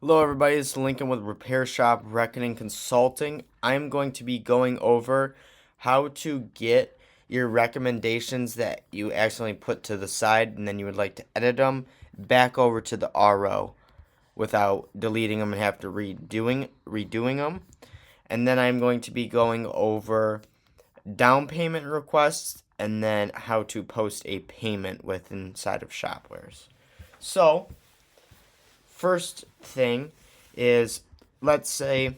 Hello everybody, this is Lincoln with Repair Shop Reckoning Consulting. I'm going to be going over how to get your recommendations that you accidentally put to the side and then you would like to edit them back over to the RO without deleting them and have to redoing them. And then I'm going to be going over down payment requests and then how to post a payment with inside of Shop-Wares. So, first thing is, let's say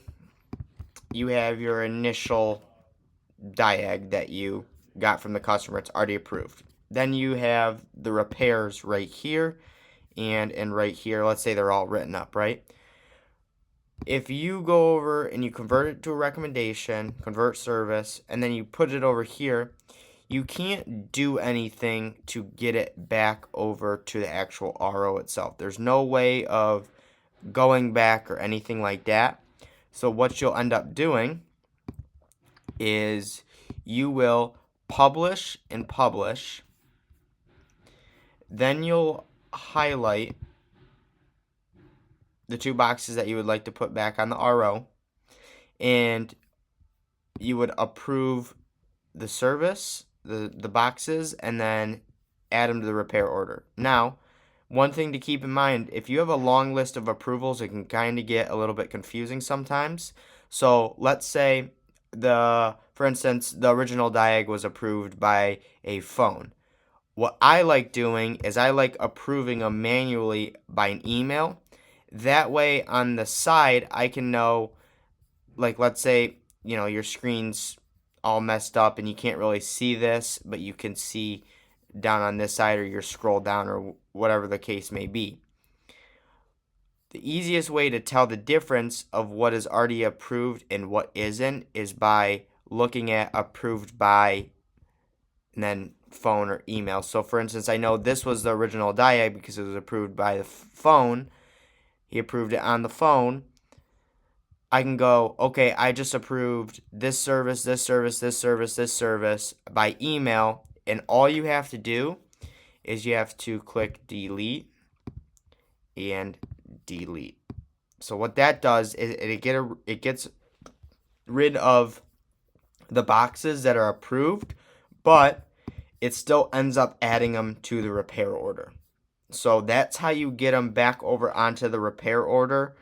you have your initial diag that you got from the customer. It's already approved. Then you have the repairs right here and right here. Let's say they're all written up, right? If you go over and you convert it to a recommendation, convert service, and then you put it over here, you can't do anything to get it back over to the actual RO itself. There's no way of going back or anything like that. So what you'll end up doing is you will publish and publish. Then you'll highlight the two boxes that you would like to put back on the RO, and you would approve the service, the boxes, and then add them to the repair order. Now, one thing to keep in mind, if you have a long list of approvals, it can kind of get a little bit confusing sometimes. So let's say for instance, the original diag was approved by a phone. What I like doing is I like approving them manually by an email. That way on the side, I can know, like let's say, your screen's all messed up and you can't really see this, but you can see down on this side or your scroll down or whatever the case may be. The easiest way to tell the difference of what is already approved and what isn't is by looking at approved by and then phone or email. So for instance, I know this was the original diag because it was approved by the phone. He approved it on the phone. I can go, okay, I just approved this service, this service, this service, this service by email, and all you have to do is you have to click delete and delete. So what that does is it gets rid of the boxes that are approved, but it still ends up adding them to the repair order. So that's how you get them back over onto the repair order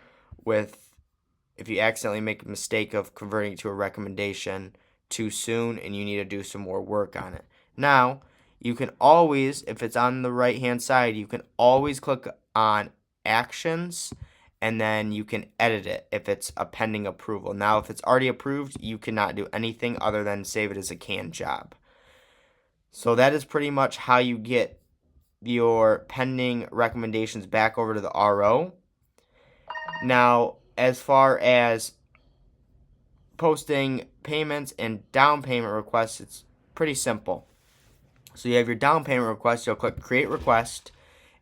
if you accidentally make a mistake of converting to a recommendation too soon and you need to do some more work on it. Now, you can always, if it's on the right hand side, you can always click on actions and then you can edit it if it's a pending approval. Now, if it's already approved, you cannot do anything other than save it as a canned job. So that is pretty much how you get your pending recommendations back over to the RO. Now, as far as posting payments and down payment requests, it's pretty simple. So you have your down payment request, you'll click create request,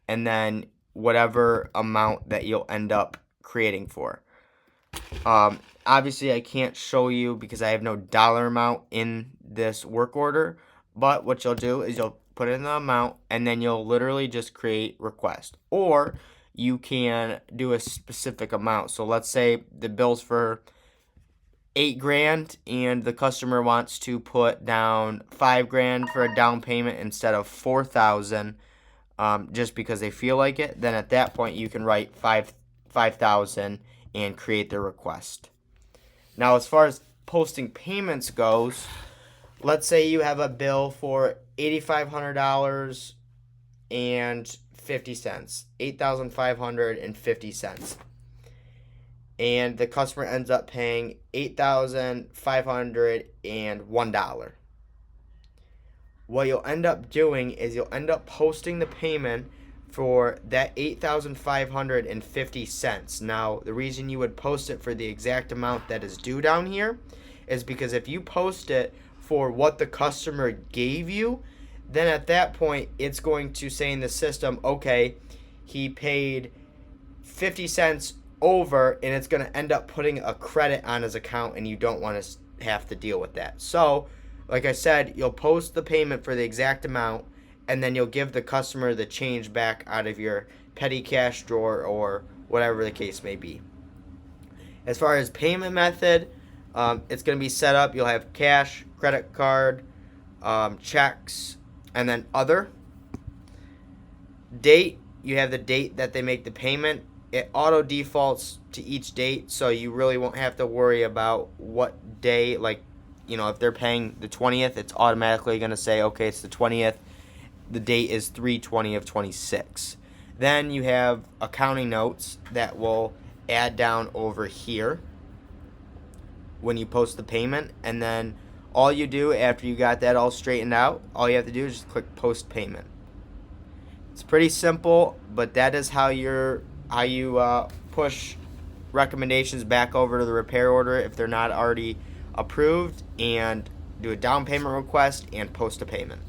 and then whatever amount that you'll end up creating for. Obviously, I can't show you because I have no dollar amount in this work order, but what you'll do is you'll put in the amount, and then you'll literally just create request. Or you can do a specific amount. So let's say the bill's for $8,000 and the customer wants to put down $5,000 for a down payment instead of $4,000, just because they feel like it. Then at that point you can write $5,000 and create the request. Now, as far as posting payments goes, let's say you have a bill for $8,500 and 50 cents, $8,550, and the customer ends up paying $8,501. What you'll end up doing is you'll end up posting the payment for that $8,550. Now, the reason you would post it for the exact amount that is due down here is because if you post it for what the customer gave you, then at that point, it's going to say in the system, okay, he paid 50 cents over, and it's going to end up putting a credit on his account, and you don't want to have to deal with that. So, like I said, you'll post the payment for the exact amount, and then you'll give the customer the change back out of your petty cash drawer or whatever the case may be. As far as payment method, it's going to be set up. You'll have cash, credit card, checks, and then other. Date, you have the date that they make the payment. It auto defaults to each date, so you really won't have to worry about what day, like, if they're paying the 20th, it's automatically going to say, okay, it's the 20th. The date is 3/20 of 26. Then you have accounting notes that will add down over here when you post the payment, and then all you do after you got that all straightened out, all you have to do is just click post payment. It's pretty simple, but that is how you push recommendations back over to the repair order if they're not already approved, and do a down payment request and post a payment.